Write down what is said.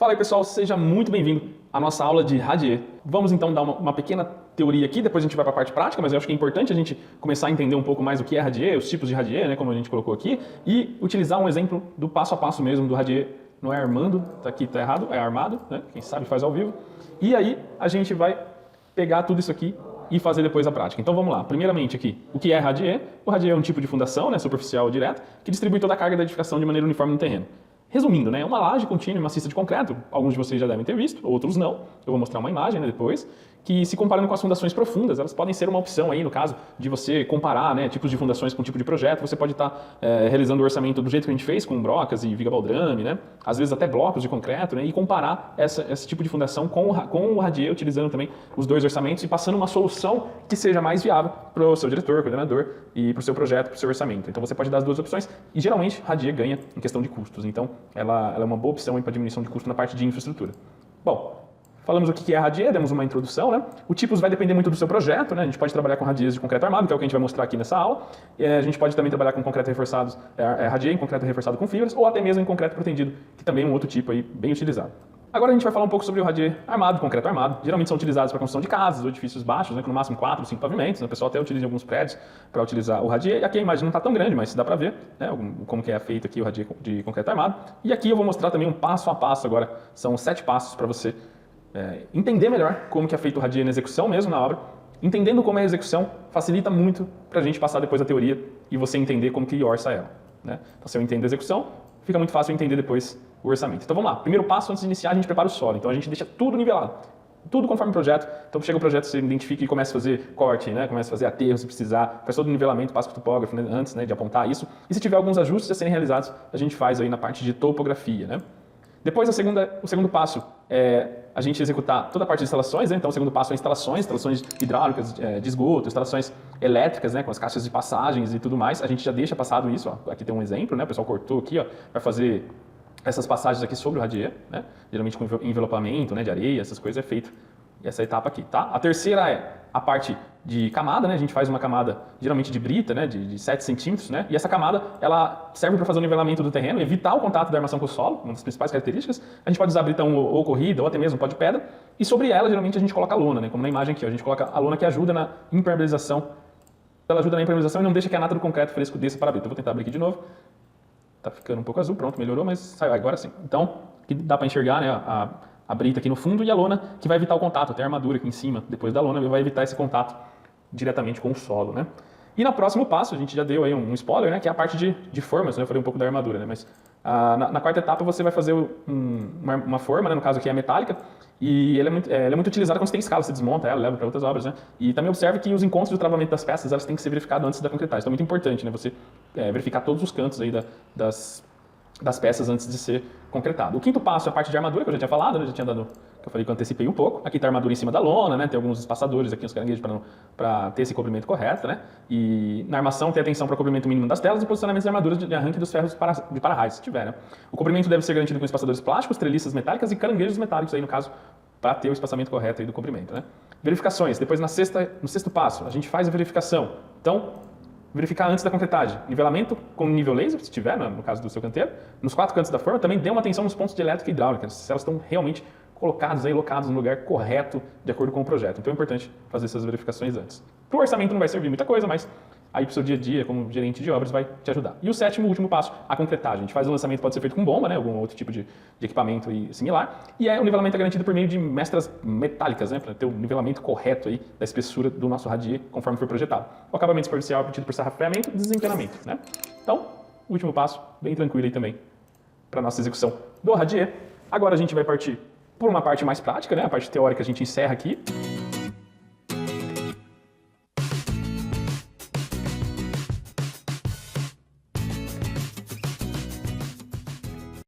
Fala aí pessoal, seja muito bem-vindo à nossa aula de Radier. Vamos então dar uma pequena teoria aqui, depois a gente vai para a parte prática, mas eu acho que é importante a gente começar a entender um pouco mais o que é Radier, os tipos de Radier, né, como a gente colocou aqui, e utilizar um exemplo do passo a passo mesmo do Radier. Não é Armando, tá aqui, tá errado, é Armado, né? Quem sabe faz ao vivo. E aí a gente vai pegar tudo isso aqui e fazer depois a prática. Então vamos lá. Primeiramente aqui, o que é Radier? O Radier é um tipo de fundação, né, superficial direta, que distribui toda a carga da edificação de maneira uniforme no terreno. Resumindo, né, é uma laje contínua e maciça de concreto, alguns de vocês já devem ter visto, outros não. Eu vou mostrar uma imagem, né, depois, que se comparando com as fundações profundas, elas podem ser uma opção aí, no caso de você comparar, né, tipos de fundações com tipo de projeto. Você pode estar realizando o orçamento do jeito que a gente fez, com brocas e viga baldrame, né, às vezes até blocos de concreto, né, e comparar esse tipo de fundação com o Radier, utilizando também os dois orçamentos e passando uma solução que seja mais viável para o seu diretor, coordenador e para o seu projeto, para o seu orçamento. Então você pode dar as duas opções e geralmente Radier ganha em questão de custos. Então ela é uma boa opção para diminuição de custo na parte de infraestrutura. Bom, falamos o que é Radier, demos uma introdução, né? O tipos vai depender muito do seu projeto, né? A gente pode trabalhar com Radiers de concreto armado, que é o que a gente vai mostrar aqui nessa aula. A gente pode também trabalhar com concreto reforçado, Radier em concreto reforçado com fibras, ou até mesmo em concreto protendido, que também é um outro tipo aí bem utilizado. Agora a gente vai falar um pouco sobre o Radier armado, concreto armado. Geralmente são utilizados para construção de casas ou edifícios baixos, né, com no máximo 4 ou 5 pavimentos. Né? O pessoal até utiliza em alguns prédios para utilizar o Radier. E aqui a imagem não está tão grande, mas dá para ver, né, como que é feito aqui o Radier de concreto armado. E aqui eu vou mostrar também um passo a passo agora. São 7 passos para você entender melhor como que é feito o Radier na execução mesmo, na obra. Entendendo como é a execução, facilita muito para a gente passar depois a teoria e você entender como que orça ela. Né? Então, se eu entendo a execução, fica muito fácil entender depois o orçamento. Então vamos lá. Primeiro passo, antes de iniciar, a gente prepara o solo. Então a gente deixa tudo nivelado. Tudo conforme o projeto. Então chega o projeto, você identifica e começa a fazer corte, né? Começa a fazer aterro se precisar. Faz todo o nivelamento, passa para o topógrafo, né? Antes, né, de apontar isso. E se tiver alguns ajustes a serem realizados, a gente faz aí na parte de topografia. Né? Depois o segundo passo é a gente executar toda a parte de instalações. Né? Então o segundo passo é instalações hidráulicas, de esgoto, instalações elétricas, né, com as caixas de passagens e tudo mais. A gente já deixa passado isso. Ó. Aqui tem um exemplo, né? O pessoal cortou aqui, ó, vai fazer essas passagens aqui sobre o Radier, né? Geralmente com envelopamento, né, de areia, essas coisas é feito essa etapa aqui, tá? A terceira é a parte de camada, né? A gente faz uma camada geralmente de brita, né, de 7 centímetros, né? E essa camada, ela serve para fazer o nivelamento do terreno, evitar o contato da armação com o solo, uma das principais características. A gente pode usar britão ou corrida, ou até mesmo pó de pedra. E sobre ela, geralmente, a gente coloca a lona, né? Como na imagem aqui, ó, a gente coloca a lona que ajuda na impermeabilização. Ela ajuda na impermeabilização e não deixa que a nata do concreto fresco desça para a brita. Eu vou tentar abrir aqui de novo. Tá ficando um pouco azul, pronto, melhorou, mas saiu agora sim. Então, aqui dá para enxergar, né, a brita aqui no fundo e a lona que vai evitar o contato, até a armadura aqui em cima, depois da lona, vai evitar esse contato diretamente com o solo, né? E no próximo passo, a gente já deu aí um spoiler, né, que é a parte de formas, né? Eu falei um pouco da armadura, né, mas na quarta etapa você vai fazer uma forma, né, no caso aqui é a metálica, e ela é muito utilizada quando você tem escala, você desmonta ela, leva para outras obras, né? E também observe que os encontros de travamento das peças, elas têm que ser verificados antes da concretagem. Então é muito importante, né, você verificar todos os cantos aí das peças antes de ser concretado. O quinto passo é a parte de armadura, que eu já tinha falado, né? Já tinha dado, que eu falei que eu antecipei um pouco. Aqui está a armadura em cima da lona, né? Tem alguns espaçadores aqui, os caranguejos para ter esse cobrimento correto, né? E na armação tem atenção para o cobrimento mínimo das telas e posicionamento de armaduras de arranque dos ferros de para-raios, se tiver, né? O cobrimento deve ser garantido com espaçadores plásticos, treliças metálicas e caranguejos metálicos aí, no caso, para ter o espaçamento correto aí do cobrimento, né? Verificações. Depois no sexto passo, a gente faz a verificação. Então, verificar antes da concretagem. Nivelamento com nível laser, se tiver, no caso do seu canteiro. Nos 4 cantos da forma, também dê uma atenção nos pontos de elétrica e hidráulica, se elas estão realmente colocados aí, locados no lugar correto, de acordo com o projeto. Então é importante fazer essas verificações antes. Para o orçamento não vai servir muita coisa, mas aí para o seu dia a dia, como gerente de obras, vai te ajudar. E o sétimo, último passo, a concretagem. A gente faz o lançamento, pode ser feito com bomba, né, algum outro tipo de equipamento e similar. E o nivelamento é garantido por meio de mestras metálicas, né, para ter o nivelamento correto aí da espessura do nosso Radier, conforme for projetado. O acabamento superficial é obtido por sarrafeamento e desempenamento, né? Então, o último passo, bem tranquilo aí também, para a nossa execução do Radier. Agora a gente vai partir por uma parte mais prática, né? A parte teórica a gente encerra aqui.